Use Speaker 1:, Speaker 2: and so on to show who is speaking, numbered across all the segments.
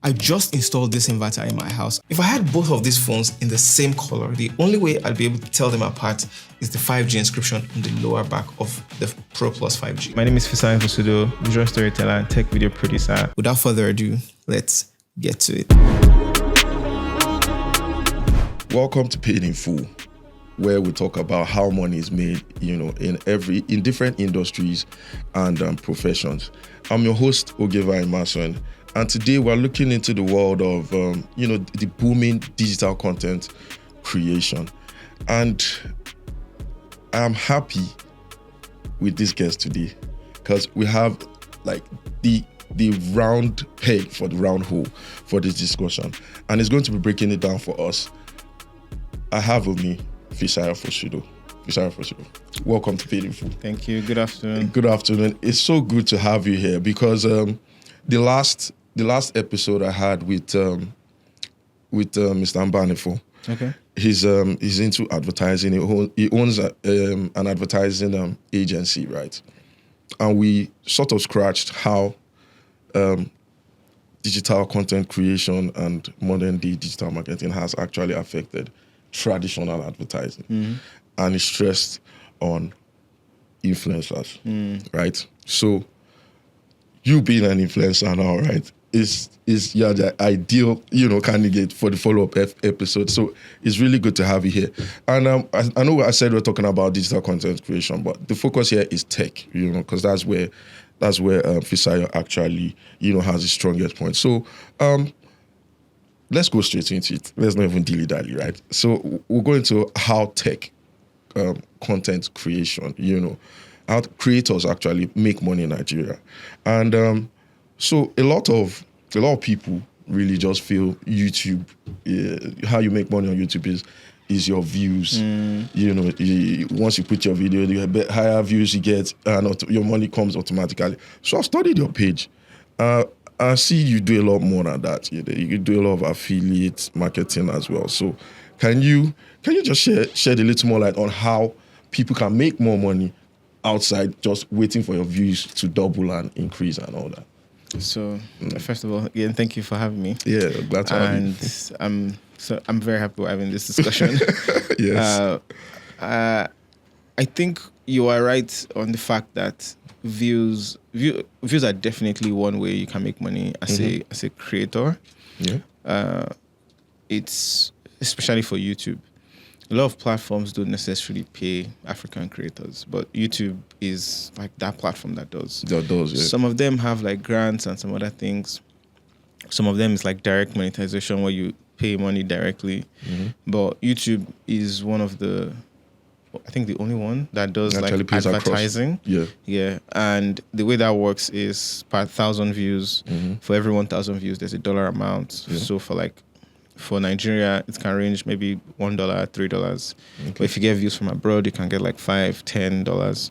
Speaker 1: I just installed this inverter in my house. If I had both of these phones in the same color, the only way I'd be able to tell them apart is the 5G inscription on the lower back of the Pro Plus 5G. My name is Fisayo Fosudo, visual storyteller and tech video producer. Without further ado, let's get to it.
Speaker 2: Welcome to Paid in Full, where we talk about how money is made, in different industries and professions. I'm your host, Ogeva Emerson, and today we're looking into the world of, the booming digital content creation. And I'm happy with this guest today because we have like the round peg for the round hole for this discussion, and it's going to be breaking it down for us. I have with me Fisayo Fosudo. Fisayo Fosudo, welcome to Paid in Full.
Speaker 1: Thank you. Good afternoon.
Speaker 2: Good afternoon. It's so good to have you here because the last episode I had with Mr. Mbanifo.
Speaker 1: Okay.
Speaker 2: He's into advertising. He owns an advertising agency, right? And we sort of scratched how digital content creation and modern day digital marketing has actually affected traditional advertising. Mm-hmm. And it's stressed on influencers, right? So you being an influencer now, right, is the ideal, candidate for the follow-up episode. So it's really good to have you here. And I know I said we're talking about digital content creation, but the focus here is tech, because that's where Fisayo actually, has the strongest point. So let's go straight into it. Let's not even dilly-dally, right? So we'll go into how tech content creation, how creators actually make money in Nigeria. And so a lot of people really just feel YouTube, how you make money on YouTube is your views. Once you put your video, the higher views you get, and your money comes automatically. So I've studied your page. I see you do a lot more than that. You do a lot of affiliate marketing as well. So can you just shed a little more light on how people can make more money outside just waiting for your views to double and increase and all that?
Speaker 1: So first of all, again, thank you for having me.
Speaker 2: Yeah, glad to have you.
Speaker 1: And I'm very happy we're having this discussion.
Speaker 2: Yes.
Speaker 1: I think you are right on the fact that views are definitely one way you can make money as a creator.
Speaker 2: Yeah.
Speaker 1: It's especially for YouTube. A lot of platforms don't necessarily pay African creators, but YouTube is like that platform that does.
Speaker 2: That does, yeah.
Speaker 1: Some of them have like grants and some other things. Some of them is like direct monetization where you pay money directly. Mm-hmm. But YouTube is one of the, I think the only one that does like advertising.
Speaker 2: Across.
Speaker 1: Yeah. And the way that works is per 1,000 views. Mm-hmm. For every 1,000 views, there's $1 amount. Yeah. So for Nigeria, it can range maybe $1, $3. Okay. But if you get views from abroad, you can get like $5, $10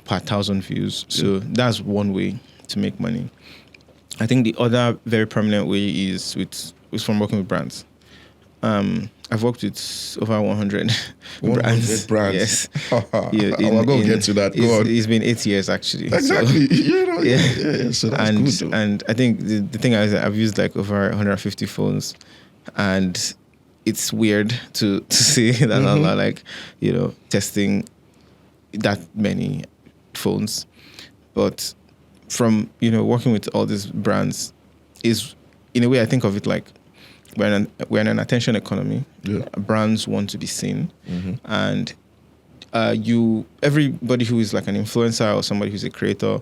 Speaker 1: per 1,000 views. So that's one way to make money. I think the other very prominent way is from working with brands. I've worked with over 100 brands.
Speaker 2: Yes.
Speaker 1: Yeah,
Speaker 2: I'm going to get to that. Go on.
Speaker 1: It's been 8 years actually.
Speaker 2: Exactly.
Speaker 1: So,
Speaker 2: yeah. So that's good.
Speaker 1: And I think the thing is I've used like over 150 phones, and it's weird to see that I'm not like, testing that many phones. But from, working with all these brands is, in a way, I think of it like we're in an attention economy. Yeah. Brands want to be seen. Mm-hmm. And everybody who is like an influencer or somebody who's a creator,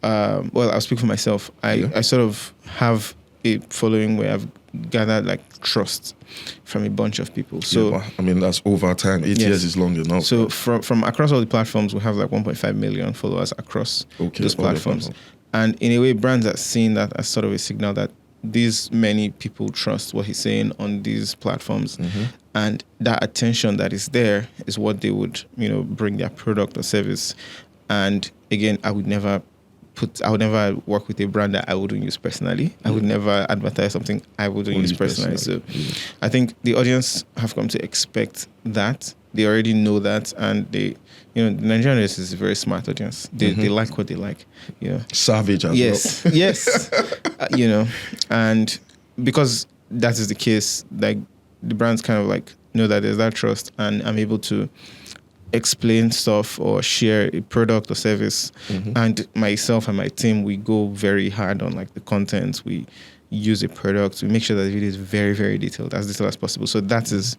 Speaker 1: I'll speak for myself. I sort of have a following where I've gathered like trust from a bunch of people. So
Speaker 2: that's over time. 8 years is long enough.
Speaker 1: So from across all the platforms, we have like 1.5 million followers across those platforms. And in a way, brands are seeing that as sort of a signal that these many people trust what he's saying on these platforms. Mm-hmm. And that attention that is there is what they would, bring their product or service. And again, I would never work with a brand that I wouldn't use personally. I would never advertise something I wouldn't use personally. So I think the audience have come to expect that. they already know that, and they, the Nigerian audience is a very smart audience. They like what they like.
Speaker 2: Savage as
Speaker 1: yes,
Speaker 2: well.
Speaker 1: Yes, and because that is the case, like the brands kind of like know that there's that trust, and I'm able to explain stuff or share a product or service, and myself and my team, we go very hard on like the content. We use a product, we make sure that the video is very, very detailed as possible. So that is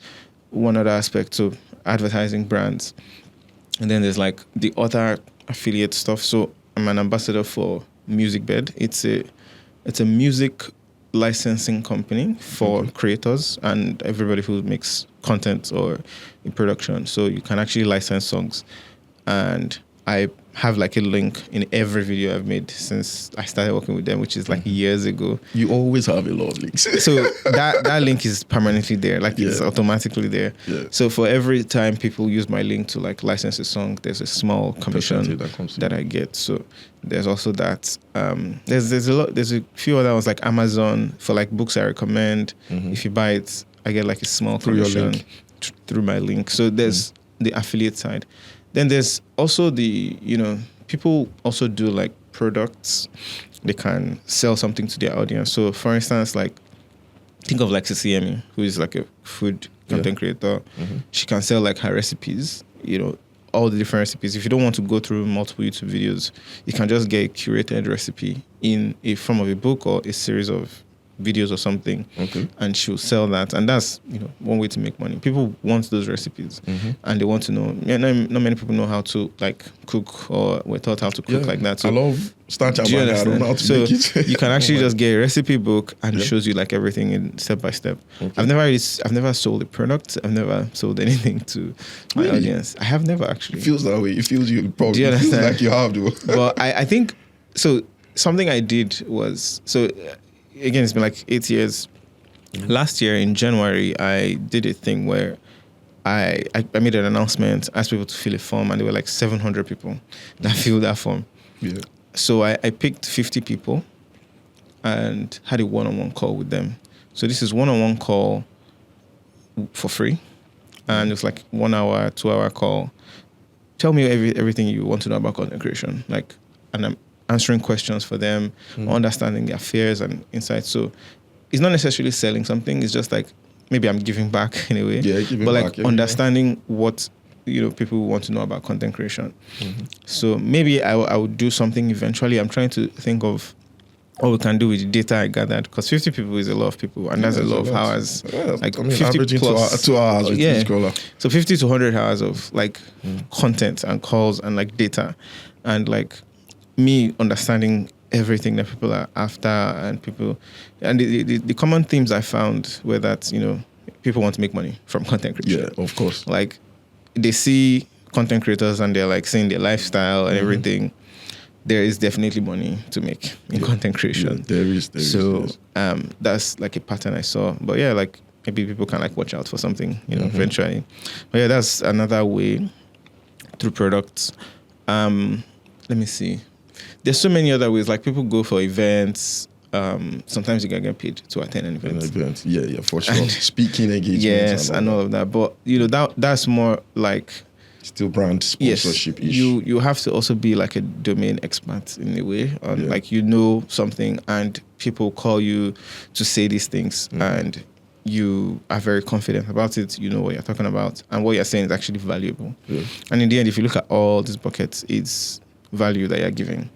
Speaker 1: one other aspect of advertising brands. And then there's like the other affiliate stuff. So I'm an ambassador for MusicBed. It's a music licensing company for creators and everybody who makes content or in production. So you can actually license songs, and I have like a link in every video I've made since I started working with them, which is like years ago.
Speaker 2: You always have a lot of links.
Speaker 1: So that link is permanently there, like it's automatically there.
Speaker 2: Yeah.
Speaker 1: So for every time people use my link to like license a song, there's a small commission that I get. So there's also that. There's a few other ones like Amazon for like books I recommend. If you buy it, I get like a small commission through my link. So there's the affiliate side. Then there's also the, people also do like products. They can sell something to their audience. So for instance, like think of like CCME, who is like a food content creator. She can sell like her recipes, all the different recipes. If you don't want to go through multiple YouTube videos, you can just get a curated recipe in a form of a book or a series of videos or something, and she'll sell that, and that's one way to make money. People want those recipes, and they want to know. Not many people know how to like cook, or were taught how to cook like that. So
Speaker 2: I love starch and I don't know how to make it.
Speaker 1: You can actually just get a recipe book, and it shows you like everything in step by step. I've never sold a product. I've never sold anything to my audience. I have never actually.
Speaker 2: It feels that way. It feels you probably.
Speaker 1: Do you understand?
Speaker 2: Feels like you have to.
Speaker 1: But I think so. Something I did was again, it's been like 8 years. Last year in January, I did a thing where I made an announcement, asked people to fill a form, and there were like 700 people that filled that form. Yeah. So I picked 50 people and had a one-on-one call with them. So this is one-on-one call for free, and it's like 1 hour, 2 hour call. Tell me everything you want to know about content creation, and I'm answering questions for them, understanding their fears and insights. So it's not necessarily selling something. It's just like maybe I'm giving back in a way. Yeah, but like understanding what people want to know about content creation. So maybe I would do something eventually. I'm trying to think of what we can do with the data I gathered, because 50 people is a lot of people, and that's a lot of hours.
Speaker 2: Yeah, like 50 plus 2 hours with each caller.
Speaker 1: So 50 to 100 hours of like content and calls and like data, and like me understanding everything that people are after, and the common themes I found were that people want to make money from content creation.
Speaker 2: Yeah, of course.
Speaker 1: Like they see content creators and they're like seeing their lifestyle and everything. There is definitely money to make in content creation.
Speaker 2: Yeah, there is.
Speaker 1: So that's like a pattern I saw. But yeah, like maybe people can like watch out for something, eventually. But yeah, that's another way through products. Let me see. There's so many other ways. Like people go for events. Sometimes you can get paid to attend an event.
Speaker 2: Yeah, for sure. Speaking engagements.
Speaker 1: Yes, and all of that. But that's more like
Speaker 2: still brand sponsorship.
Speaker 1: Yes, you have to also be like a domain expert in a way. Like something, and people call you to say these things, and you are very confident about it. You know what you're talking about, and what you're saying is actually valuable. Yeah. And in the end, if you look at all these buckets, it's value that you're giving.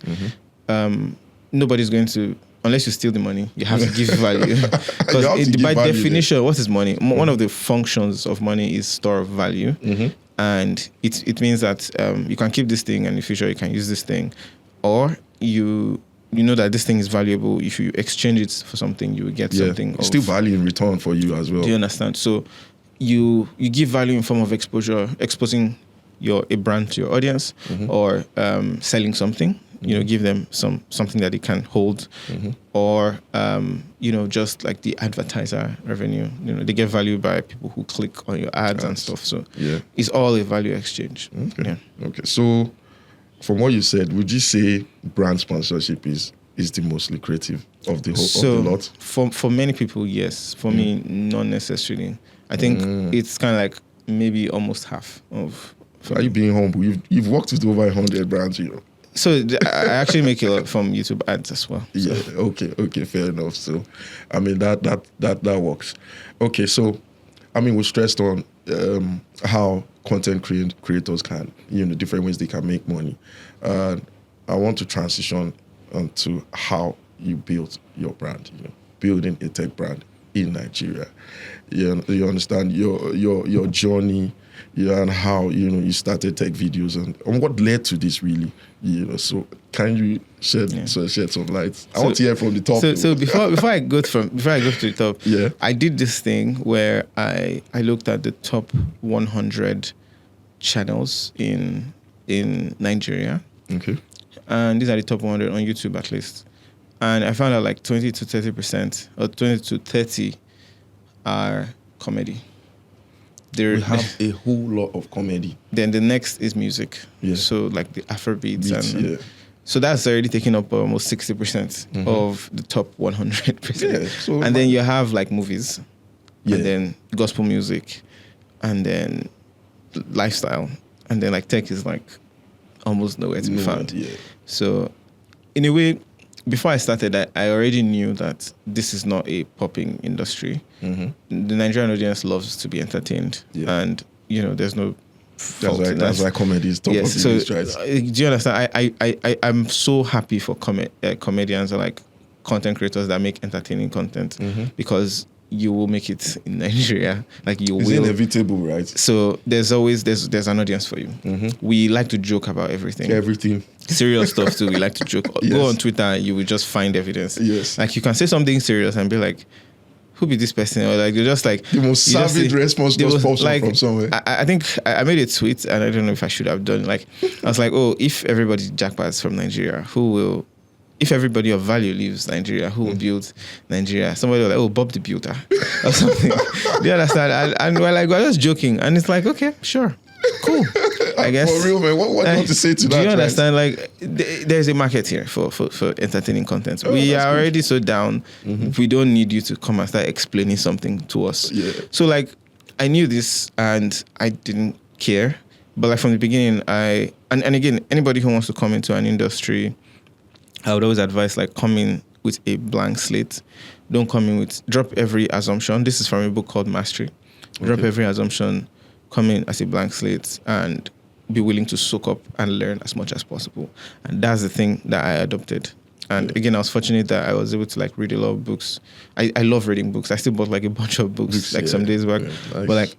Speaker 1: Nobody's going to, unless you steal the money, you have to give value. Because by definition, what is money? One of the functions of money is store of value. And it means that you can keep this thing, and in the future you can use this thing. Or you know that this thing is valuable. If you exchange it for something, you will get something.
Speaker 2: Still value in return for you as well.
Speaker 1: Do you understand? So you give value in form of exposure, exposing a brand to your audience, or selling something. Give them something that they can hold, or just like the advertiser revenue. They get value by people who click on your ads and stuff. So it's all a value exchange.
Speaker 2: Okay. So from what you said, would you say brand sponsorship is the most lucrative of the whole of the lot?
Speaker 1: For many people, yes. For me, not necessarily. I think it's kind of like maybe almost half of.
Speaker 2: Are you being humble? You've worked with over 100 brands, you know.
Speaker 1: So I actually make a lot from YouTube ads as well. So.
Speaker 2: Yeah. Okay. Fair enough. So, I mean that works. Okay. So, I mean, we stressed on how content creators can, different ways they can make money. I want to transition onto how you built your brand. Building a tech brand in Nigeria. You understand your journey. And how you started tech videos and what led to this really. So can you shed some light? I want to hear from the top.
Speaker 1: So before I go to the top,
Speaker 2: yeah,
Speaker 1: I did this thing where I looked at the top 100 channels in Nigeria.
Speaker 2: Okay.
Speaker 1: And these are the top 100 on YouTube at least. And I found out like 20 to 30% or 20 to 30 are comedy.
Speaker 2: We have a whole lot of comedy.
Speaker 1: Then the next is music.
Speaker 2: Yeah.
Speaker 1: So like the Afrobeats.
Speaker 2: Yeah.
Speaker 1: So that's already taking up almost 60% of the top 100%.
Speaker 2: Yeah, so
Speaker 1: and then you have like movies.
Speaker 2: Yeah.
Speaker 1: And then gospel music. And then lifestyle. And then like tech is like almost nowhere to be found.
Speaker 2: Yeah.
Speaker 1: So in a way, before I started, I already knew that this is not a popping industry. The Nigerian audience loves to be entertained, and there's no fault in that.
Speaker 2: That's why comedy is top of the list, right?
Speaker 1: Do you understand? I'm so happy for comedians or like content creators that make entertaining content because you will make it in Nigeria. Like you
Speaker 2: it's
Speaker 1: will.
Speaker 2: It's inevitable, right?
Speaker 1: So there's always there's an audience for you. We like to joke about everything. Serious stuff too. We like to joke.
Speaker 2: Yes.
Speaker 1: Go on Twitter, you will just find evidence.
Speaker 2: Yes.
Speaker 1: Like you can say something serious and be like, "Who be this person?" Or like you're just like
Speaker 2: the most savage response just pops up from somewhere.
Speaker 1: I think I made a tweet and I don't know if I should have done. Like I was like, "Oh, if everybody jackpots from Nigeria, who will?" If everybody of value leaves Nigeria, who will build Nigeria? Somebody was like, "Oh, Bob the Builder," or something. Do you understand? And we're just joking, and it's like, okay, sure, cool. I guess
Speaker 2: for real, man. What do you want to say to that?
Speaker 1: Do you understand?
Speaker 2: Right?
Speaker 1: Like, there's a market here for entertaining content. We are already so down. We don't need you to come and start explaining something to us.
Speaker 2: Yeah.
Speaker 1: So like, I knew this and I didn't care. But like from the beginning, and again, anybody who wants to come into an industry, I would always advise like come in with a blank slate. Don't come in with drop every assumption. This is from a book called Mastery. Drop every assumption, come in as a blank slate, and be willing to soak up and learn as much as possible. And that's the thing that I adopted. And again, I was fortunate that I was able to like read a lot of books. I love reading books. I still bought like a bunch of books like some days back. Yeah, nice. But like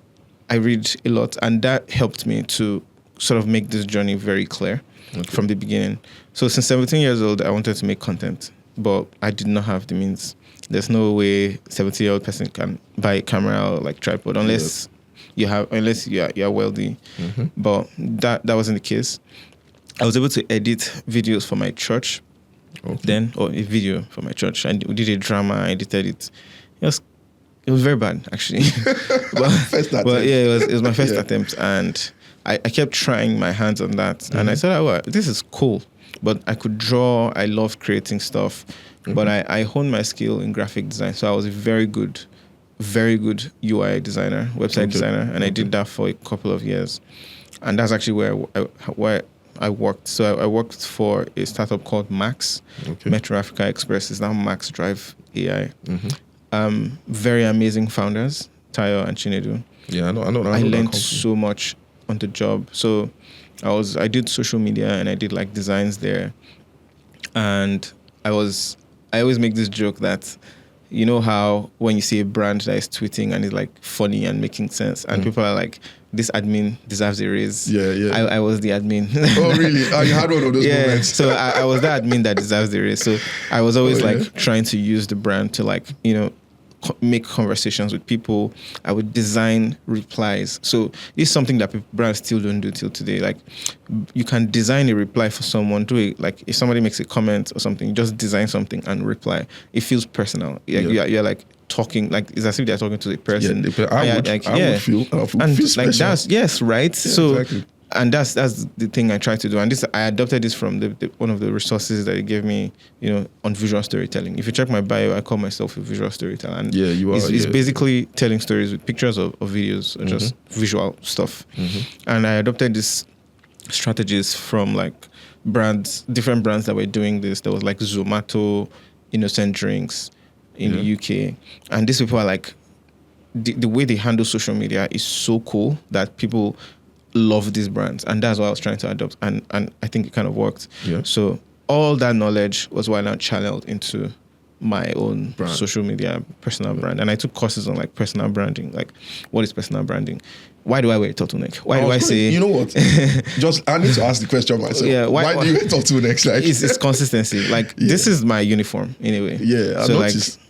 Speaker 1: I read a lot, and that helped me to sort of make this journey very clear from the beginning. So since 17 years old, I wanted to make content, but I did not have the means. There's no way 70-year-old person can buy a camera or like tripod unless you are wealthy. But that wasn't the case. I was able to edit videos for my church then, or a video for my church. And we did a drama, I edited it. It was very bad actually. but yeah, it was my first attempt, and I kept trying my hands on that. And I said, oh, this is cool. But I could draw, I love creating stuff. But I honed my skill in graphic design. So I was a very good UI designer, website designer. And I did that for a couple of years. And that's actually where I worked. So I worked for a startup called Max. Metro Africa Express is now Max Drive AI. Very amazing founders, Tayo and Chinedu.
Speaker 2: Yeah, I know.
Speaker 1: I learned so much on the job. So I did social media and I did like designs there. And I always make this joke that, you know how when you see a brand that is tweeting and is like funny and making sense, and people are like, this admin deserves a raise.
Speaker 2: Yeah.
Speaker 1: I was the admin.
Speaker 2: Oh, really? Oh, you had one of those moments.
Speaker 1: So I was the admin that deserves the raise. So I was always trying to use the brand to like, make conversations with people. I would design replies. So this is something that brands still don't do till today. Like you can design a reply for someone, like if somebody makes a comment or something, just design something and reply. It feels personal. You're like talking, like it's as if they're talking to the person.
Speaker 2: I would feel
Speaker 1: and like
Speaker 2: special.
Speaker 1: that's right.
Speaker 2: Yeah,
Speaker 1: so
Speaker 2: exactly.
Speaker 1: And that's the thing I try to do. And this I adopted this from the one of the resources that they gave me, on visual storytelling. If you check my bio, I call myself a visual storyteller. And
Speaker 2: Yeah, you are.
Speaker 1: It's basically telling stories with pictures or videos or just visual stuff. And I adopted this strategies from like different brands that were doing this. There was like Zomato, Innocent Drinks in the UK. And these people are like, the way they handle social media is so cool that people love these brands, and that's what I was trying to adopt, and I think it kind of worked. So all that knowledge was what I now channeled into my own social media personal brand, and I took courses on like personal branding, like what is personal branding, why do I wear a turtleneck, why do I say,
Speaker 2: you know what, just I need to ask the question myself. Why do you wear turtlenecks? Like
Speaker 1: it's consistency, like this is my uniform anyway.
Speaker 2: I noticed.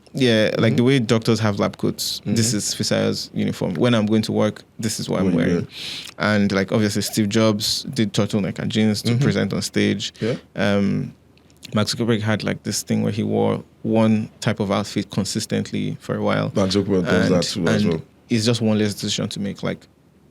Speaker 1: Like the way doctors have lab coats, this is Fisayo's uniform. When I'm going to work, this is what I'm wearing. And like obviously Steve Jobs did turtleneck and jeans to present on stage. Mark Zuckerberg had like this thing where he wore one type of outfit consistently for a while.
Speaker 2: Mark Zuckerberg does that too as well.
Speaker 1: It's just one less decision to make. Like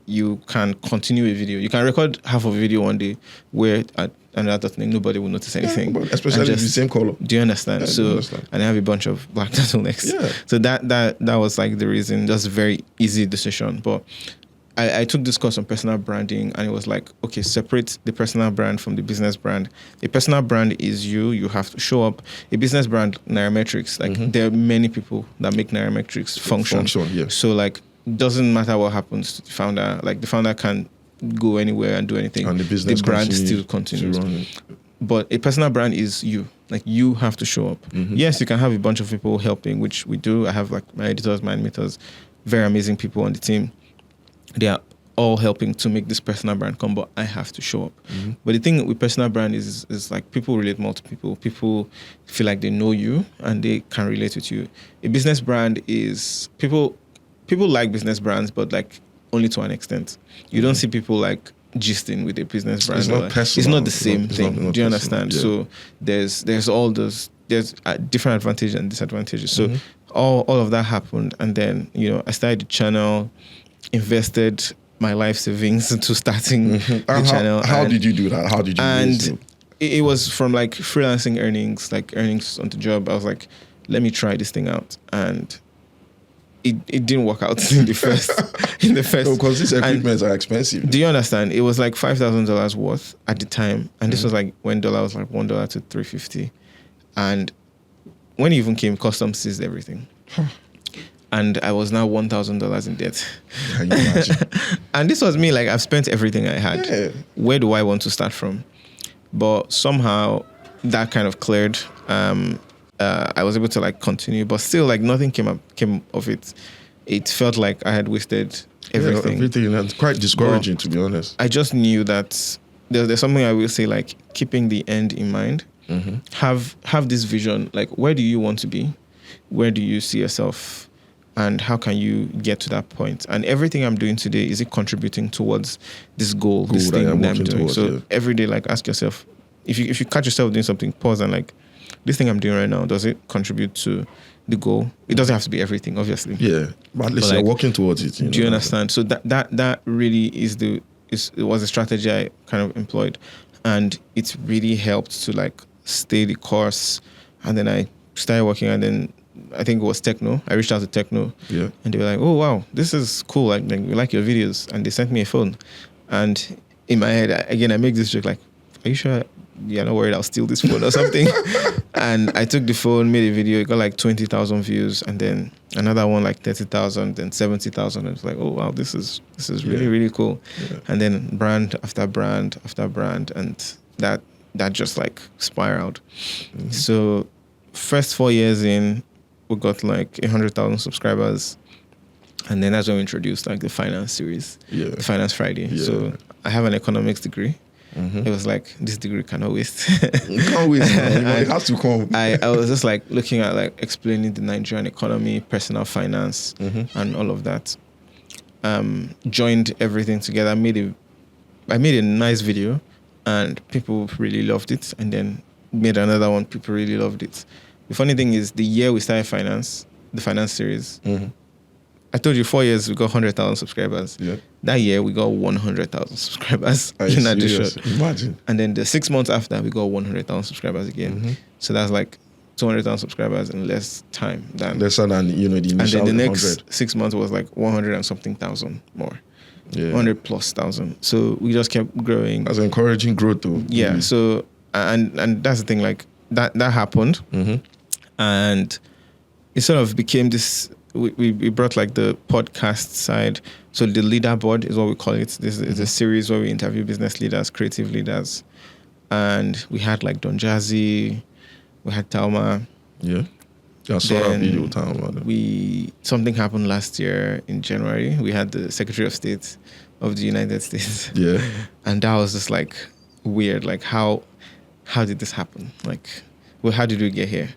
Speaker 1: you can continue a video. You can record half of a video one day, wear it at another thing, nobody will notice anything.
Speaker 2: Especially the same color.
Speaker 1: Do you understand?
Speaker 2: Yeah,
Speaker 1: and I have a bunch of black turtlenecks. So that was like the reason. That's a very easy decision. But I took this course on personal branding, and it was like, okay, separate the personal brand from the business brand. A personal brand is you have to show up. A business brand, Nairametrics, like there are many people that make Nairametrics function. So like, doesn't matter what happens to the founder, like the founder can go anywhere and do anything, and the brand still continues. But a personal brand is you. Like you have to show up. Yes, you can have a bunch of people helping, which we do. I have like my editors, my animators, very amazing people on the team. They are all helping to make this personal brand come, but I have to show up. But the thing with personal brand is like people relate more to people. People feel like they know you and they can relate with you. A business brand is people like business brands, but like only to an extent. You don't see people like gisting with a business brand.
Speaker 2: It's not personal.
Speaker 1: It's not the same thing.
Speaker 2: Not
Speaker 1: do you understand?
Speaker 2: Yeah.
Speaker 1: So there's all those, there's different advantages and disadvantages. So all of that happened, and then I started the channel, invested my life savings into starting the channel.
Speaker 2: How did you do that? How did you do it?
Speaker 1: It was from like freelancing earnings, like earnings on the job. I was like, let me try this thing out, and it didn't work out in the first.
Speaker 2: Because these equipments are expensive.
Speaker 1: Do you understand? It was like $5,000 worth at the time, and this was like when dollar was like $1 to $3.50, and when it even came, customs seized everything. And I was now $1,000 in debt.
Speaker 2: Can you imagine?
Speaker 1: And this was me, like I've spent everything I had.
Speaker 2: Yeah.
Speaker 1: Where do I want to start from? But somehow that kind of cleared. I was able to like continue, but still like nothing came of it. It felt like I had wasted everything.
Speaker 2: Yeah, everything. That's quite discouraging, to be honest.
Speaker 1: I just knew that there's something I will say, like keeping the end in mind. Have this vision, like where do you want to be? Where do you see yourself? And how can you get to that point? And everything I'm doing today, is it contributing towards this goal, this thing that I'm doing? So every day, like ask yourself, if you catch yourself doing something, pause and like, this thing I'm doing right now, does it contribute to the goal? It doesn't have to be everything, obviously.
Speaker 2: Yeah, but at least you're working towards it.
Speaker 1: Do you understand? So that really it was a strategy I kind of employed, and it's really helped to like stay the course. And then I started working, and then I think it was Techno. I reached out to Techno, and they were like, "Oh wow, this is cool! Like we like your videos." And they sent me a phone, and in my head, I make this joke like, "Are you sure you're not worried I'll steal this phone or something?" And I took the phone, made a video. It got like 20,000 views, and then another one like 30,000, then 70,000. And it's like, "Oh wow, this is really really cool." Yeah. And then brand after brand after brand, and that just like spiraled. So first 4 years in, we got like 100,000 subscribers, and then that's when we introduced like the finance series, the Finance Friday. So I have an economics degree. It was like, this degree cannot waste.
Speaker 2: You can't waste. It has to come.
Speaker 1: I was just like looking at like explaining the Nigerian economy, personal finance, and all of that. Joined everything together. I made a nice video, and people really loved it. And then made another one. People really loved it. The funny thing is, the year we started the finance series, I told you 4 years we got 100,000 subscribers.
Speaker 2: Yeah.
Speaker 1: That year we got 100,000 subscribers in addition.
Speaker 2: Imagine.
Speaker 1: And then the 6 months after we got 100,000 subscribers again. So that's like 200,000 subscribers in less time than
Speaker 2: lesser than the initial.
Speaker 1: And then the next
Speaker 2: 100.
Speaker 1: 6 months was like 100 and something thousand more.
Speaker 2: Yeah.
Speaker 1: 100 plus thousand. So we just kept growing.
Speaker 2: That's encouraging growth though.
Speaker 1: Yeah.
Speaker 2: Really.
Speaker 1: So and that's the thing, like that happened. And it sort of became this. We brought like the podcast side. So the leaderboard is what we call it. This is a series where we interview business leaders, creative leaders, and we had like Don Jazzy, we had Talma.
Speaker 2: Yeah. I saw that video, Talma.
Speaker 1: Something happened last year in January. We had the Secretary of State of the United States.
Speaker 2: Yeah.
Speaker 1: And that was just like weird. Like how did this happen? Like, well, how did we get here?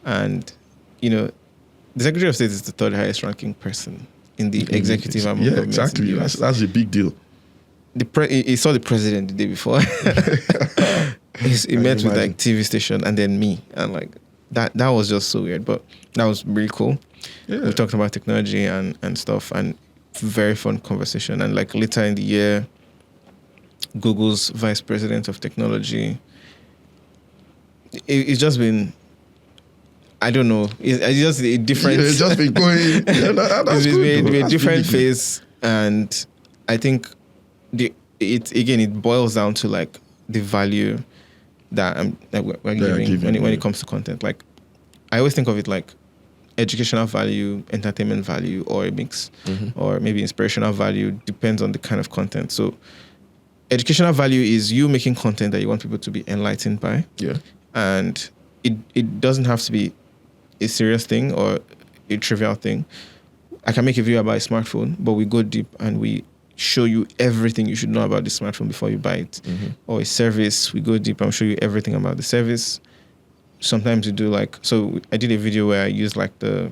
Speaker 1: And the Secretary of State is the third highest ranking person in the executive arm of government.
Speaker 2: Exactly.
Speaker 1: In the US.
Speaker 2: That's a big deal.
Speaker 1: He saw the president the day before. he met with like TV station and then me, and like that was just so weird, but that was really cool. Yeah. We talked about technology and stuff, and very fun conversation. And like later in the year, Google's vice president of technology. It's just been, I don't know. It's just a different.
Speaker 2: It's just been going. It's
Speaker 1: been a different phase, and I think it boils down to like the value that we're giving when it comes to content. Like I always think of it like educational value, entertainment value, or a mix, or maybe inspirational value. Depends on the kind of content. So educational value is you making content that you want people to be enlightened by.
Speaker 2: Yeah, and
Speaker 1: it doesn't have to be a serious thing or a trivial thing. I can make a video about a smartphone, but we go deep and we show you everything you should know about the smartphone before you buy it. Or a service, we go deep and show you everything about the service. Sometimes we do like, so I did a video where I used like the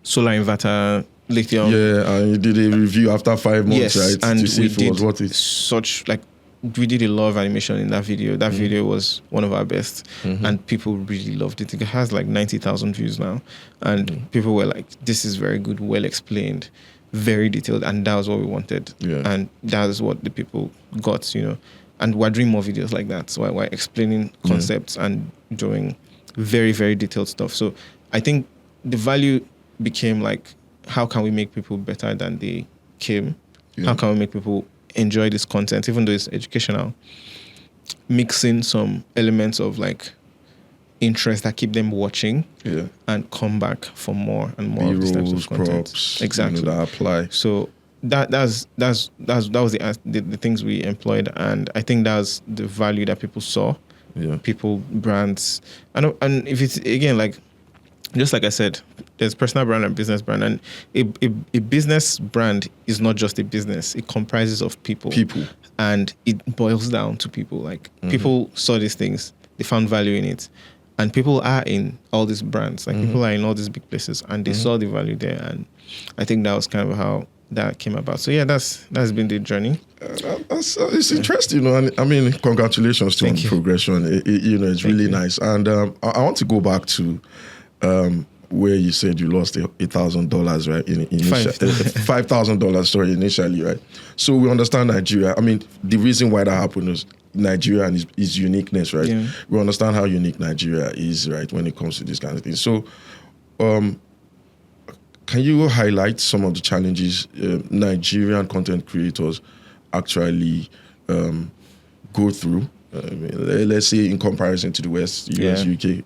Speaker 1: solar inverter, lithium.
Speaker 2: Yeah, and you did a review after 5 months, right?
Speaker 1: And
Speaker 2: to see
Speaker 1: we
Speaker 2: if it
Speaker 1: did
Speaker 2: was worth it.
Speaker 1: We did a lot of animation in that video. That video was one of our best, and people really loved it. It has like 90,000 views now, and people were like, "This is very good, well explained, very detailed," and that was what we wanted.
Speaker 2: Yeah.
Speaker 1: And that is what the people got, And we're doing more videos like that. So we're explaining concepts and doing very, very detailed stuff. So I think the value became like, how can we make people better than they came? Yeah. How can we make people enjoy this content, even though it's educational, mixing some elements of like interest that keep them watching and come back for more and more of these types of content.
Speaker 2: Props,
Speaker 1: exactly.
Speaker 2: That apply.
Speaker 1: So that was the things we employed, and I think that's the value that people saw. Yeah. People, brands, and if it's again like, just like I said, there's personal brand and business brand, and a business brand is not just a business. It comprises of people, and it boils down to people. Like people saw these things, they found value in it, and people are in all these brands. Like people are in all these big places, and they saw the value there. And I think that was kind of how that came about. So yeah, that's been the journey.
Speaker 2: It's interesting, And I mean, congratulations to the progression. It's really nice. And I want to go back to where you said you lost $8,000, right? $5,000, sorry, initially, right? So we understand Nigeria. I mean, the reason why that happened is Nigeria and its uniqueness, right? Yeah. We understand how unique Nigeria is, right, when it comes to this kind of thing. So, can you highlight some of the challenges Nigerian content creators actually go through? Let's say in comparison to the West, US, UK,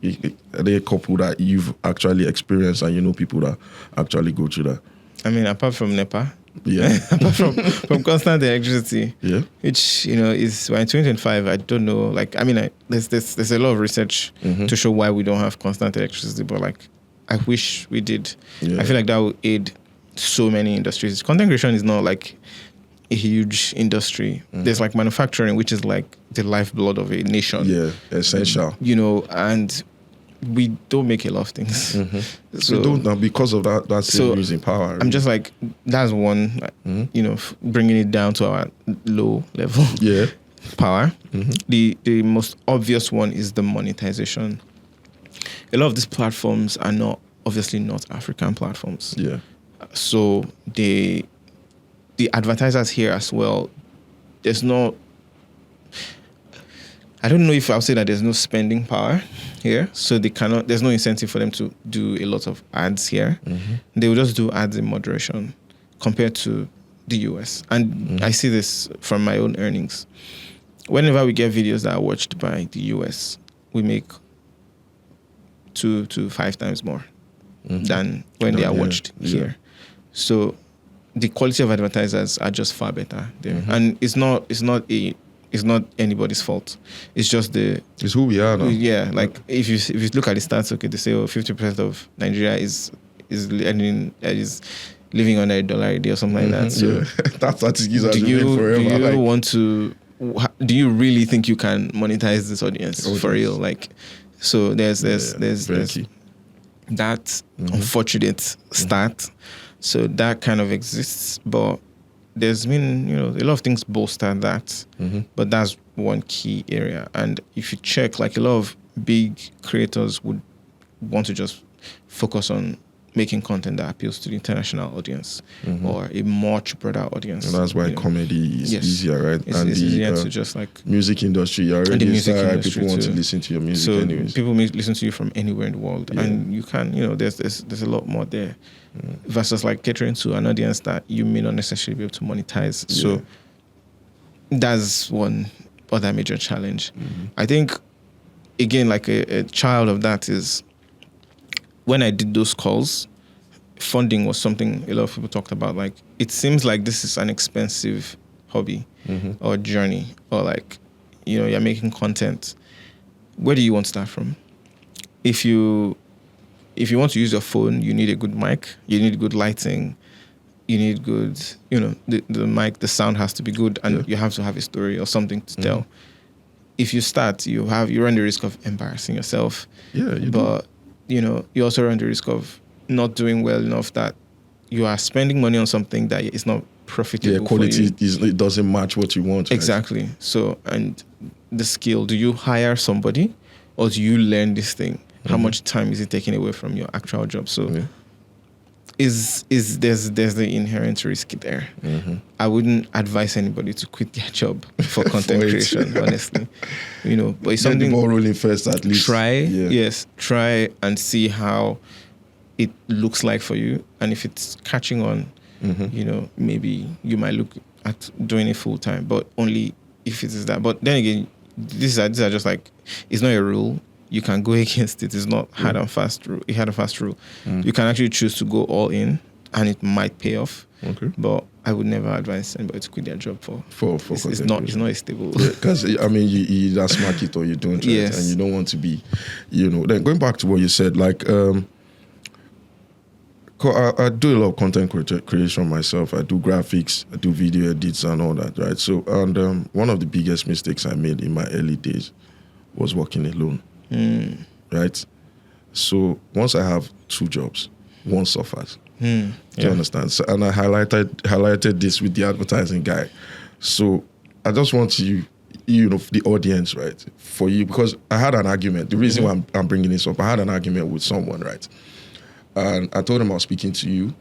Speaker 2: are there a couple that you've actually experienced and people that actually go through that?
Speaker 1: I mean, apart from NEPA, apart from constant electricity, which is we're in 2025. I don't know, like I mean, there's a lot of research to show why we don't have constant electricity, but like I wish we did. I feel like that would aid so many industries. Content creation is not like a huge industry. There's like manufacturing, which is like the lifeblood of a nation. Yeah,
Speaker 2: essential.
Speaker 1: And we don't make a lot of things.
Speaker 2: So we don't know because of that. That's using power. Really.
Speaker 1: I'm just like, that's one. Bringing it down to our low level. Power. The most obvious one is the monetization. A lot of these platforms are obviously not African platforms. So the advertisers here as well, there's no, I don't know if I'll say that there's no spending power here. So there's no incentive for them to do a lot of ads here. They will just do ads in moderation compared to the US. And I see this from my own earnings. Whenever we get videos that are watched by the US, we make 2 to 5 times more than when they are watched here. So the quality of advertisers are just far better there. And it's not anybody's fault. It's just
Speaker 2: it's who we are now.
Speaker 1: Yeah, like if you look at the stats, okay, they say 50% of Nigeria is living on $1 a day or something like that. So
Speaker 2: that statistics are forever.
Speaker 1: Do you really think you can monetize this audience for real? Like, so there's that unfortunate stat. So that kind of exists, but there's been, a lot of things bolster that, but that's one key area. And if you check, like a lot of big creators would want to just focus on making content that appeals to the international audience or a much broader audience.
Speaker 2: And that's why comedy is easier, right?
Speaker 1: It's easier to just like
Speaker 2: music industry. You're already people want to listen to your music
Speaker 1: so
Speaker 2: anyways.
Speaker 1: People may listen to you from anywhere in the world, and you can, there's a lot more there versus like catering to an audience that you may not necessarily be able to monetize. So that's one other major challenge. I think, again, like a child of that is, when I did those calls, funding was something a lot of people talked about. Like, it seems like this is an expensive hobby or journey, or like, you're making content. Where do you want to start from? If you want to use your phone, you need a good mic, you need good lighting, you need good, the mic, the sound has to be good, and you have to have a story or something to tell. If you start, you run the risk of embarrassing yourself. But you also run the risk of not doing well enough that you are spending money on something that is not profitable.
Speaker 2: Quality it doesn't match what you want.
Speaker 1: Exactly. Right? So, and the skill, do you hire somebody or do you learn this thing? How much time is it taking away from your actual job? So there's the inherent risk there. I wouldn't advise anybody to quit their job for content creation, honestly. But it's something.
Speaker 2: Get the ball rolling first, at least.
Speaker 1: Try and see how it looks like for you, and if it's catching on, maybe you might look at doing it full time, but only if it is that. But then again, these are just like, it's not a rule. You can go against it. It's not hard and fast rule. It had a fast rule. You can actually choose to go all in, and it might pay off. Okay. But I would never advise anybody to quit their job for it's not a stable.
Speaker 2: Because you either smack it or you don't, right? And you don't want to be, Then going back to what you said, like I do a lot of content creation myself. I do graphics, I do video edits and all that, right? So, and one of the biggest mistakes I made in my early days was working alone. Right? So once I have 2 jobs, one suffers. Do you understand? So, and I highlighted this with the advertising guy. So I just want you, the audience, right, for you, because I had an argument. The reason why I'm bringing this up, I had an argument with someone, right? And I told him I was speaking to you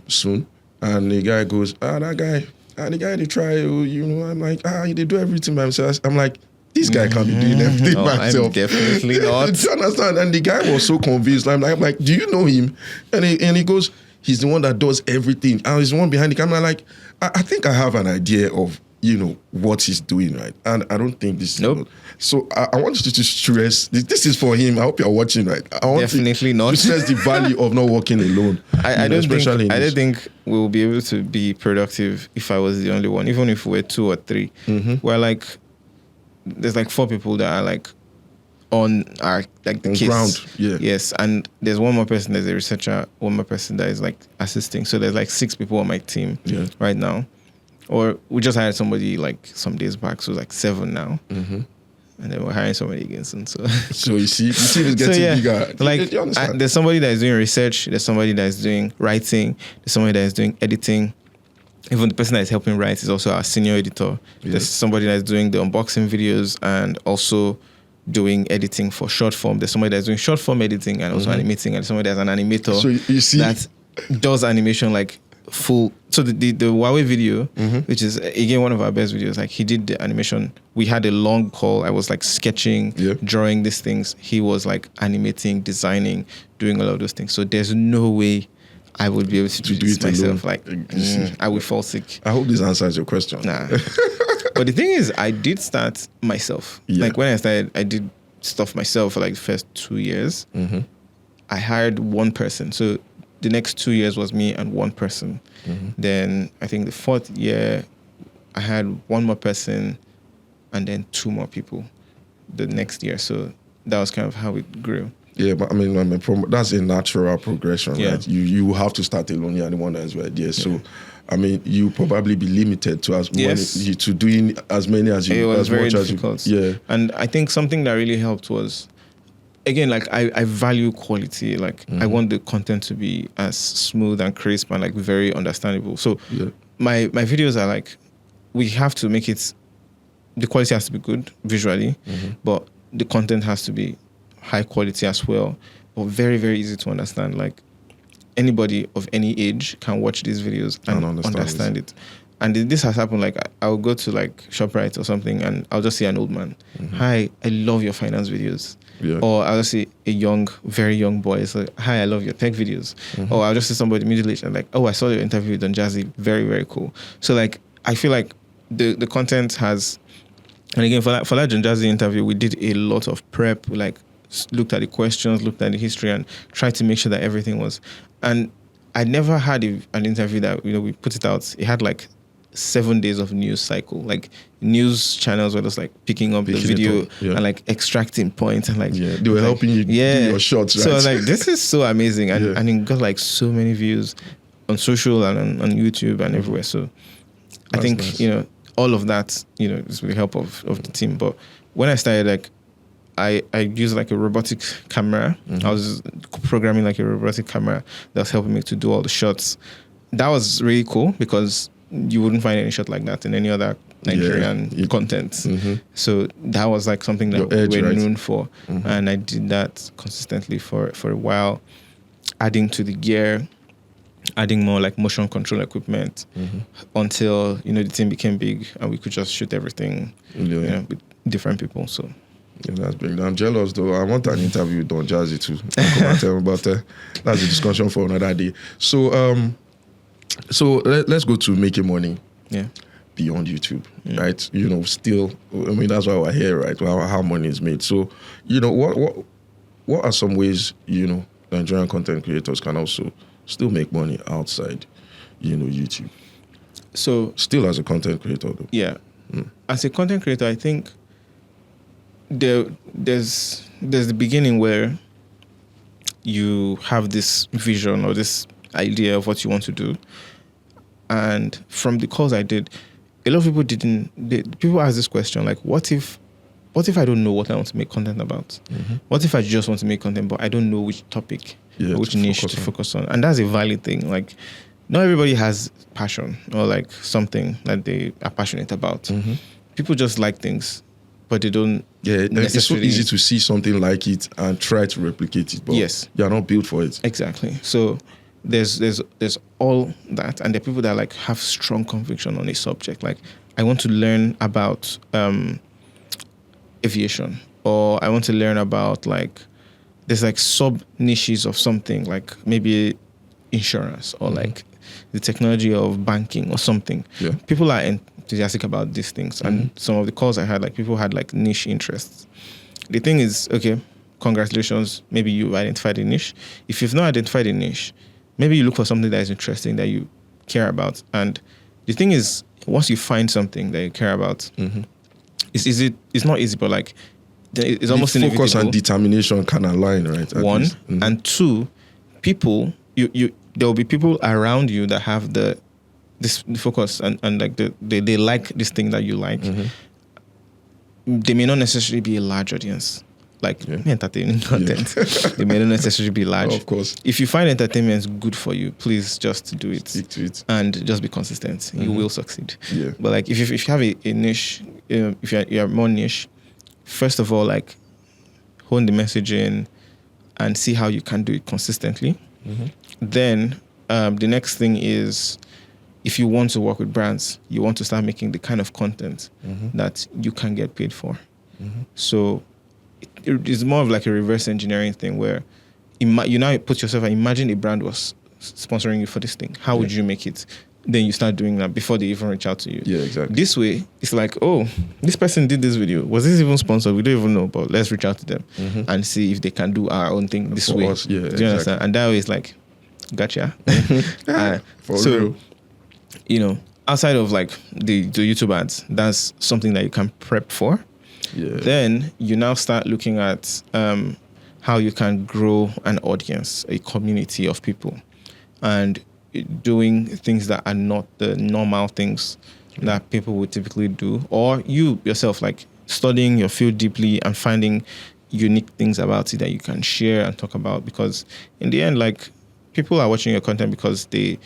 Speaker 2: soon. And the guy goes, that guy, and the guy, they try, I'm like, they do everything by themselves. I'm like, this guy can't be doing everything by himself.
Speaker 1: I'm definitely not.
Speaker 2: Do you understand? And the guy was so convinced. I'm like, do you know him? And he goes, he's the one that does everything. And he's the one behind the camera. Like, I think I have an idea of, what he's doing, right? And I don't think this is... So I want you to stress, this is for him. I hope you're watching, right? I want
Speaker 1: definitely not.
Speaker 2: To stress the value of not working alone.
Speaker 1: I don't think we'll be able to be productive if I was the only one, even if we were 2 or 3. We're like... There's like 4 people that are like on the case.
Speaker 2: Ground,
Speaker 1: Yes, and there's one more person. There's a researcher. One more person that is like assisting. So there's like 6 people on my team right now. Or we just hired somebody like some days back, so like 7 now. And then we're hiring somebody again soon. So
Speaker 2: you see it's getting bigger.
Speaker 1: Like there's somebody that is doing research. There's somebody that is doing writing. There's somebody that is doing editing. Even the person that is helping write is also our senior editor. There's somebody that is doing the unboxing videos and also doing editing for short form. There's somebody that's doing short form editing and also animating, and somebody that's an animator.
Speaker 2: So you see,
Speaker 1: does animation like full. So the Huawei video, which is again one of our best videos, like he did the animation. We had a long call. I was like sketching, drawing these things. He was like animating, designing, doing all of those things. So there's no way I would be able to do it myself. Like I would fall sick.
Speaker 2: I hope this answers your question.
Speaker 1: Nah. But the thing is, I did start myself. Like when I started, I did stuff myself for like the first 2 years. I hired one person. So the next 2 years was me and one person. Then I think the 4th year, I had one more person and then 2 more people the next year. So that was kind of how it grew.
Speaker 2: Yeah, but I mean, that's a natural progression, right? You have to start alone. You're the one that's right there. So, I mean, you probably be limited to to doing as many as you.
Speaker 1: It was
Speaker 2: as
Speaker 1: very
Speaker 2: much
Speaker 1: difficult.
Speaker 2: As you,
Speaker 1: and I think something that really helped was, again, like I value quality. Like I want the content to be as smooth and crisp and like very understandable. So my videos are like, we have to make it. The quality has to be good visually, but the content has to be high quality as well, but very, very easy to understand. Like anybody of any age can watch these videos and understand it. And this has happened. Like I'll go to like ShopRite or something and I'll just see an old man. Hi, I love your finance videos. Or I'll just see a very young boy. It's like, hi, I love your tech videos. Or I'll just see somebody middle-aged and like, oh, I saw your interview with Don Jazzy. Very, very cool. So like, I feel like the content has, and again, for that Don Jazzy interview, we did a lot of prep. We like looked at the questions, looked at the history, and tried to make sure that everything was. And I never had an interview that we put it out. It had like 7 days of news cycle. Like news channels were just like picking up the video and like extracting points and like
Speaker 2: they were helping you do your shots. Right?
Speaker 1: So I was like, this is so amazing, and it got like so many views on social and on YouTube and everywhere. So I think nice. All of that is with the help of the team. But when I started, like I used like a robotic camera. I was programming like a robotic camera that was helping me to do all the shots. That was really cool because you wouldn't find any shot like that in any other Nigerian content. So that was like something that we're known for. And I did that consistently for a while, adding to the gear, adding more like motion control equipment until, the team became big and we could just shoot everything with different people. So
Speaker 2: yeah, that's big. I'm jealous though. I want an interview with Don Jazzy too. Come and tell me about that. That's a discussion for another day. So let's go to making money beyond YouTube, right? Still, I mean, that's why we're here, right? How money is made. So, what are some ways, Nigerian content creators can also still make money outside, YouTube?
Speaker 1: So
Speaker 2: still as a content creator though.
Speaker 1: Yeah. As a content creator, I think there's the beginning where you have this vision or this idea of what you want to do, and from the calls I did, a lot of people people ask this question like, what if I don't know what I want to make content about? What if I just want to make content but I don't know which topic or which niche to focus on? And that's a valid thing. Like not everybody has passion or like something that they are passionate about. People just like things, but they don't.
Speaker 2: It's so easy to see something like it and try to replicate it, but you're not built for it.
Speaker 1: Exactly. So there's all that, and there are people that like have strong conviction on a subject. Like I want to learn about aviation, or I want to learn about like there's like sub niches of something, like maybe insurance or like the technology of banking or something. People are enthusiastic about these things, and some of the calls I had, like people had like niche interests. The thing is, okay, congratulations, maybe you identified a niche. If you've not identified a niche, maybe you look for something that is interesting that you care about. And the thing is, once you find something that you care about, it's not easy, but like it's almost inevitable.
Speaker 2: Focus and determination can align, right?
Speaker 1: One and two, people there will be people around you that have the focus and like they like this thing that you like. They may not necessarily be a large audience, like entertaining content. They may not necessarily be large.
Speaker 2: Of course.
Speaker 1: If you find entertainment good for you, please just do it.
Speaker 2: Stick to it.
Speaker 1: And just be consistent. You will succeed.
Speaker 2: Yeah.
Speaker 1: But like if you have a niche, if you're more niche, first of all, like hone the messaging and see how you can do it consistently. Then the next thing is, if you want to work with brands, you want to start making the kind of content that you can get paid for. So it is more of like a reverse engineering thing where you now put yourself and imagine a brand was sponsoring you for this thing. How would you make it? Then you start doing that before they even reach out to you.
Speaker 2: Yeah, exactly.
Speaker 1: This way, it's like, oh, this person did this video. Was this even sponsored? We don't even know, but let's reach out to them and see if they can do our own thing this way.
Speaker 2: Us, yeah,
Speaker 1: do you understand? And that way it's like, gotcha.
Speaker 2: For real.
Speaker 1: Outside of like the YouTube ads, that's something that you can prep for.
Speaker 2: Yeah.
Speaker 1: Then you now start looking at how you can grow an audience, a community of people, and doing things that are not the normal things that people would typically do, or you yourself like studying your field deeply and finding unique things about it that you can share and talk about. Because in the end, like, people are watching your content because if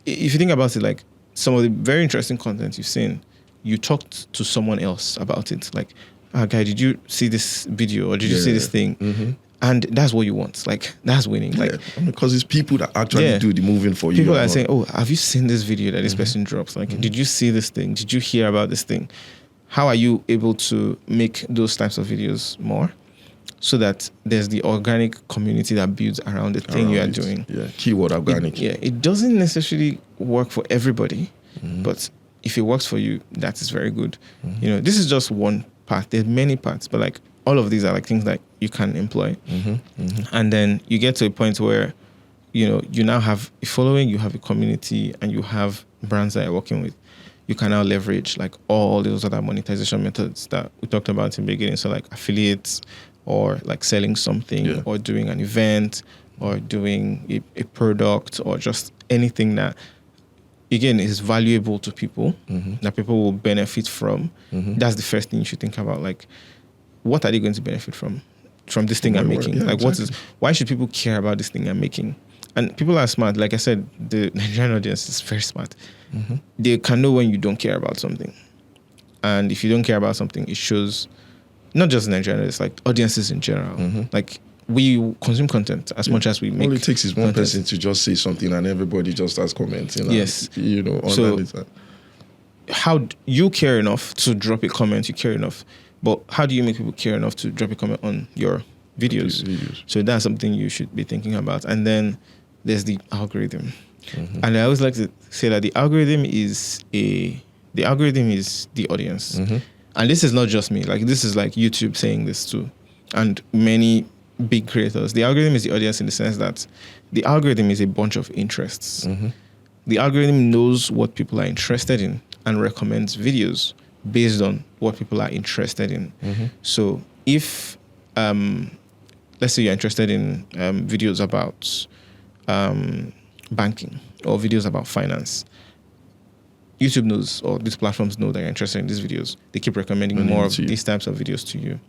Speaker 1: you think about it, like, some of the very interesting content you've seen, you talked to someone else about it. Like, guy, did you see this video or did you see this thing? And that's what you want. Like, that's winning. Like,
Speaker 2: because it's people that actually do the moving for you.
Speaker 1: People are saying, oh, have you seen this video that this person drops? Like, did you see this thing? Did you hear about this thing? How are you able to make those types of videos more so that there's the organic community that builds around the thing you are doing?
Speaker 2: Yeah, keyword organic.
Speaker 1: It doesn't necessarily work for everybody, but if it works for you, that is very good. This is just one part. There's many parts, but like, all of these are like things that you can employ. And then you get to a point where, you now have a following, you have a community, and you have brands that you're working with. You can now leverage like all those other monetization methods that we talked about in the beginning. So like affiliates, or like selling something, or doing an event, or doing a product, or just anything that, again, is valuable to people, that people will benefit from. That's the first thing you should think about. Like, what are they going to benefit from this thing I'm making?
Speaker 2: Yeah,
Speaker 1: like,
Speaker 2: exactly.
Speaker 1: Why should people care about this thing I'm making? And people are smart. Like I said, the Nigerian audience is very smart. They can know when you don't care about something. And if you don't care about something, it shows, not just Nigerian, it's like audiences in general. Like, we consume content as much as we make.
Speaker 2: All it takes is one
Speaker 1: content.
Speaker 2: person to just say something and everybody just starts commenting.
Speaker 1: Yes.
Speaker 2: And,
Speaker 1: so, how you care enough to drop a comment, you care enough. But how do you make people care enough to drop a comment on your videos? So that's something you should be thinking about. And then there's the algorithm. And I always like to say that the algorithm is the audience. And this is not just me. Like, this is like YouTube saying this too. And many big creators. The algorithm is the audience in the sense that the algorithm is a bunch of interests. The algorithm knows what people are interested in and recommends videos based on what people are interested in. So if, let's say you're interested in videos about banking or videos about finance, YouTube knows, or these platforms know that you're interested in these videos. They keep recommending more of these types of videos to you.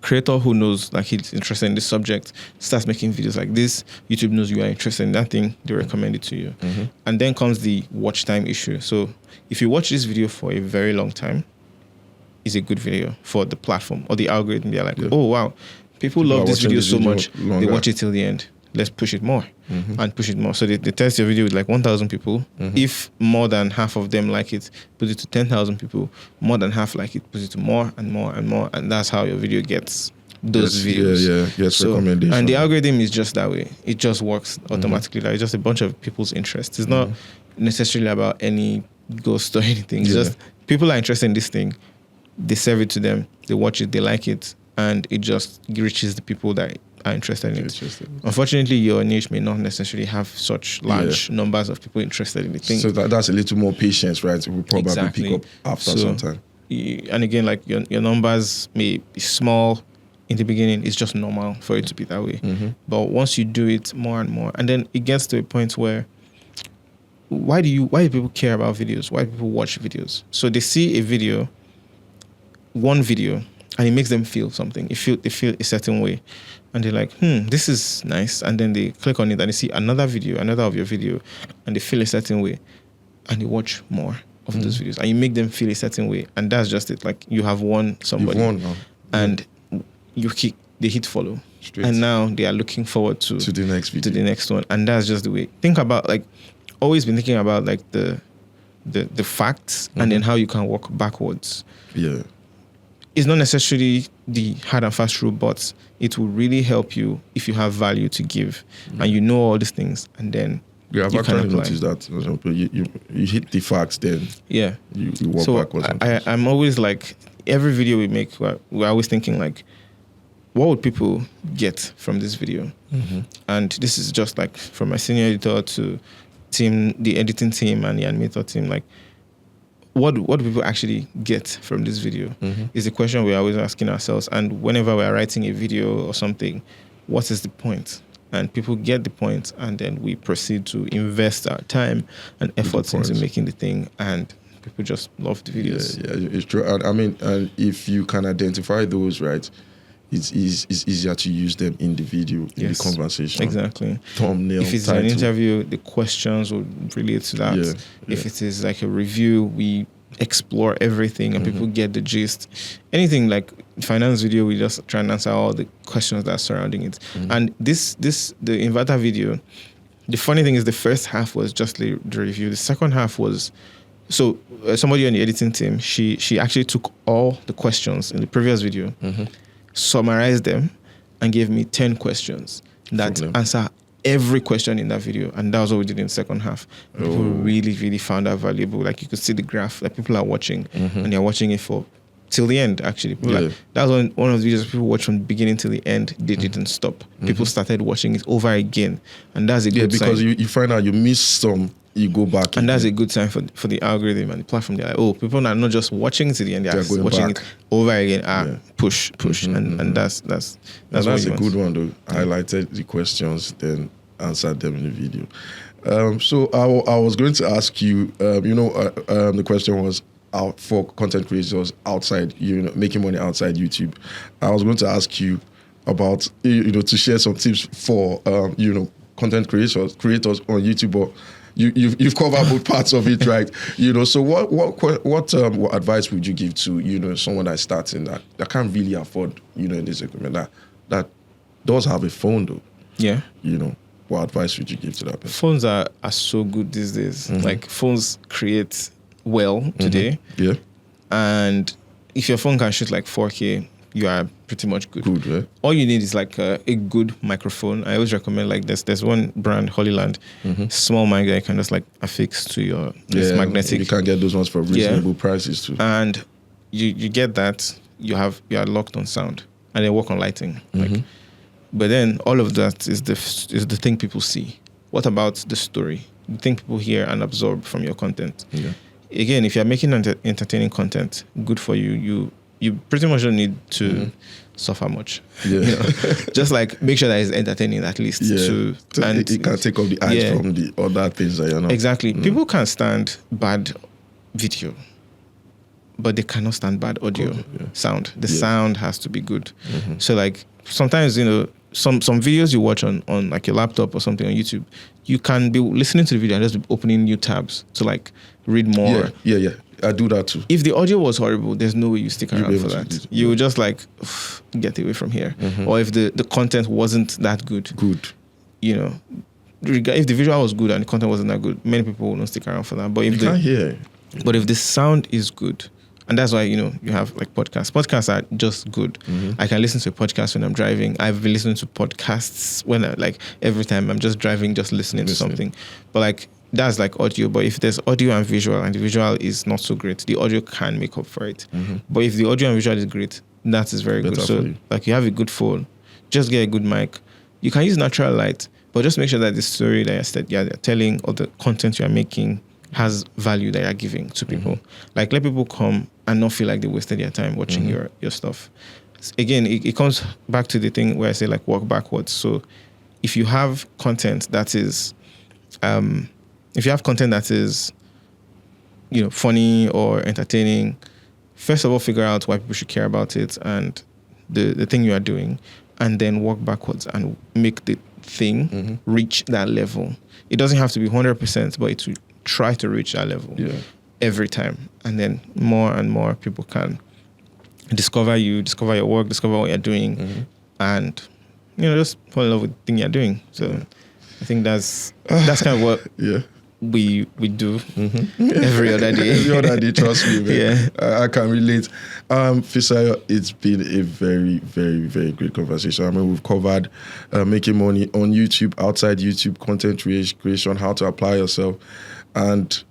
Speaker 1: Creator who knows like he's interested in this subject starts making videos like this. YouTube knows you are interested in that thing. They recommend it to you. And then comes the watch time issue. So if you watch this video for a very long time, it's a good video for the platform or the algorithm. They're like, oh, wow, people love this video so much. They watch it till the end. Let's push it more and push it more. So they test your video with like 1,000 people. If more than half of them like it, put it to 10,000 people. More than half like it, put it to more and more and more. And that's how your video gets those videos.
Speaker 2: Yes, recommendation.
Speaker 1: And the algorithm is just that way. It just works automatically. Like, it's just a bunch of people's interests. It's not necessarily about any ghost or anything. It's just people are interested in this thing. They serve it to them. They watch it. They like it. And it just reaches the people that are interested in it. Unfortunately, your niche may not necessarily have such large numbers of people interested in the thing.
Speaker 2: So that's a little more patience, right? We'll probably pick up after some time.
Speaker 1: And again, like your numbers may be small in the beginning. It's just normal for it to be that way. But once you do it more and more, and then it gets to a point where why do people care about videos? Why do people watch videos? So they see a video, one video, and it makes them feel something. They feel a certain way. And they're like, this is nice. And then they click on it and they see another of your video, and they feel a certain way. And they watch more of those videos. And you make them feel a certain way. And that's just it. Like, you have won somebody.
Speaker 2: You've won now.
Speaker 1: And they hit follow.
Speaker 2: Straight.
Speaker 1: And now they are looking forward to
Speaker 2: the next video.
Speaker 1: To the next one. And that's just the way. Think about, like, always been thinking about, like, the facts and then how you can work backwards.
Speaker 2: Yeah.
Speaker 1: It's not necessarily the hard and fast rule, but it will really help you if you have value to give and you know all these things, and then
Speaker 2: I've actually noticed that. You hit the facts, then you walk backwards.
Speaker 1: I'm always like, every video we make, we're always thinking like, what would people get from this video? And this is just like from my senior editor to the editing team and the animator team, like, what do people actually get from this video is the question we're always asking ourselves. And whenever we're writing a video or something, what is the point? And people get the point, and then we proceed to invest our time and efforts into making the thing, and people just love the videos.
Speaker 2: Yeah, it's true. And I mean, if you can identify those, right, it's easier to use them in the video, in the conversation.
Speaker 1: Exactly.
Speaker 2: Thumbnail,
Speaker 1: if it's
Speaker 2: title.
Speaker 1: An interview, the questions will relate to that. If it is like a review, we explore everything and people get the gist. Anything like finance video, we just try and answer all the questions that are surrounding it. And the inverter video, the funny thing is the first half was just the review. The second half was, somebody on the editing team, she actually took all the questions in the previous video, summarized them, and gave me 10 questions that answer every question in that video. And that was what we did in the second half. People really, really found that valuable. Like, you could see the graph that people are watching, and they're watching it for till the end, actually. Like, that was one of the videos people watched from the beginning till the end. They didn't stop. People started watching it over again. And that's a good sign.
Speaker 2: Because you find out you missed some, you go back.
Speaker 1: And that's a good sign for the algorithm and the platform. They're like, people are not just watching to the end, they're watching it over again. Push. And that's
Speaker 2: a good one, though. Highlighted the questions, then answered them in the video. So I was going to ask you, the question was for content creators outside, making money outside YouTube. I was going to ask you about, to share some tips for, content creators on YouTube, but you've covered both parts of it, right? So what advice would you give to someone that's starting that can't really afford this equipment that does have a phone though?
Speaker 1: Yeah.
Speaker 2: What advice would you give to that person?
Speaker 1: Phones are so good these days. Like, phones create well today.
Speaker 2: Yeah.
Speaker 1: And if your phone can shoot like 4K, you are pretty much good.
Speaker 2: Good, right?
Speaker 1: All you need is like a good microphone. I always recommend, like, there's one brand, Holyland, small mic that you can just like affix to your magnetic.
Speaker 2: You can get those ones for reasonable prices too.
Speaker 1: And you get that, you are locked on sound, and they work on lighting. But then all of that is the thing people see. What about the story? The thing people hear and absorb from your content. Yeah. Again, if you're making entertaining content, good for you. You pretty much don't need to suffer much. Yeah. Just like make sure that it's entertaining at least. Yeah.
Speaker 2: And it can take off the eyes from the other things that
Speaker 1: Exactly. People can stand bad video, but they cannot stand bad audio sound. The sound has to be good. So like sometimes, some videos you watch on like your laptop or something on YouTube, you can be listening to the video and just be opening new tabs to like read more.
Speaker 2: Yeah. I do that too.
Speaker 1: If the audio was horrible, there's no way you stick around for that. You would just like get away from here. Or if the content wasn't that good. If the visual was good and the content wasn't that good, many people won't stick around for that. But if the sound is good, and that's why, you have like podcasts. Podcasts are just good. I can listen to a podcast when I'm driving. I've been listening to podcasts when every time I'm just driving, just listening to something. But like, that's like audio. But if there's audio and visual, and the visual is not so great, the audio can make up for it. But if the audio and visual is great, that is very good. So like, you have a good phone, just get a good mic. You can use natural light, but just make sure that the story that you're telling or the content you're making has value that you're giving to people. Like, let people come and not feel like they wasted their time watching your stuff. Again, it comes back to the thing where I say like work backwards. So if you have content that is funny or entertaining, first of all, figure out why people should care about it and the thing you are doing, and then work backwards and make the thing reach that level. It doesn't have to be 100%, but it will try to reach that level every time. And then more and more people can discover you, discover your work, discover what you're doing, and just fall in love with the thing you're doing. So I think that's kind of what we do every other day.
Speaker 2: Every other day, trust me, man.
Speaker 1: Yeah.
Speaker 2: I can relate. Fisayo, it's been a very, very, very great conversation. I mean, we've covered making money on YouTube, outside YouTube, content creation, how to apply yourself, and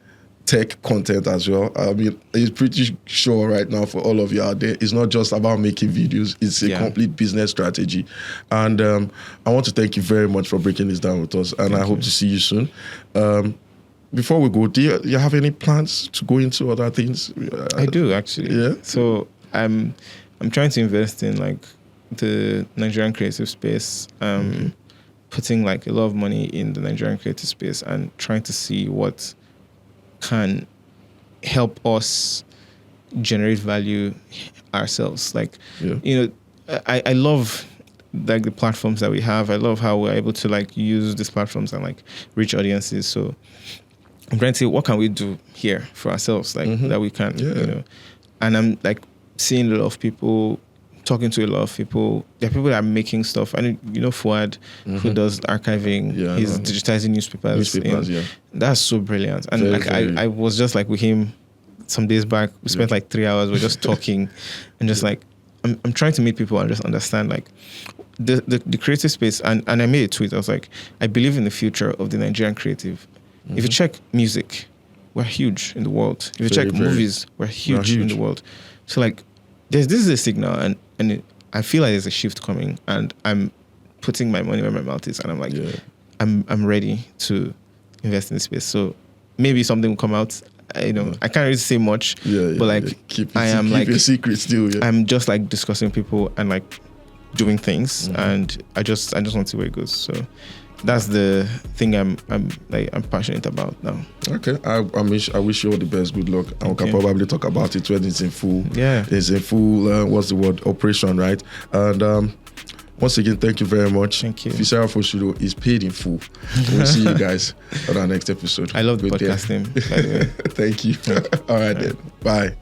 Speaker 2: tech content as well. I mean, it's pretty sure right now for all of you out there, it's not just about making videos, it's a complete business strategy. And I want to thank you very much for breaking this down with us, and I hope to see you soon. Before we go, do you have any plans to go into other things?
Speaker 1: I do, actually.
Speaker 2: Yeah.
Speaker 1: So I'm trying to invest in like the Nigerian creative space, putting like a lot of money in the Nigerian creative space and trying to see what can help us generate value ourselves. Like, I love like the platforms that we have. I love how we're able to like use these platforms and like reach audiences. So I'm trying to see what can we do here for ourselves, like that we can, And I'm like seeing a lot of people, talking to a lot of people. There are people that are making stuff. And Fuad, who does archiving, he's digitizing newspapers. That's so brilliant. And I was just like with him some days back. We spent like 3 hours. We're just talking, and just like I'm trying to meet people and just understand like the creative space. And I made a tweet. I was like, I believe in the future of the Nigerian creative. If you check music, we're huge in the world. If you check movies, we're huge in the world. So like, this is a signal, and I feel like there's a shift coming, and I'm putting my money where my mouth is, and I'm like, I'm ready to invest in this space. So maybe something will come out. I can't really say much, but like
Speaker 2: keep your secrets still.
Speaker 1: I'm just like discussing with people and like doing things, and I just want to see where it goes. So that's the thing I'm passionate about now. Okay,
Speaker 2: I wish you all the best. Good luck, and we can probably talk about it when it's in full. It's in full. What's the word? Operation, right? And once again, thank you very much.
Speaker 1: Thank you.
Speaker 2: Fisayo Fosudo is paid in full. We'll see you guys on our next episode.
Speaker 1: I love the podcast name, by the way.
Speaker 2: Thank you. All right then. Bye.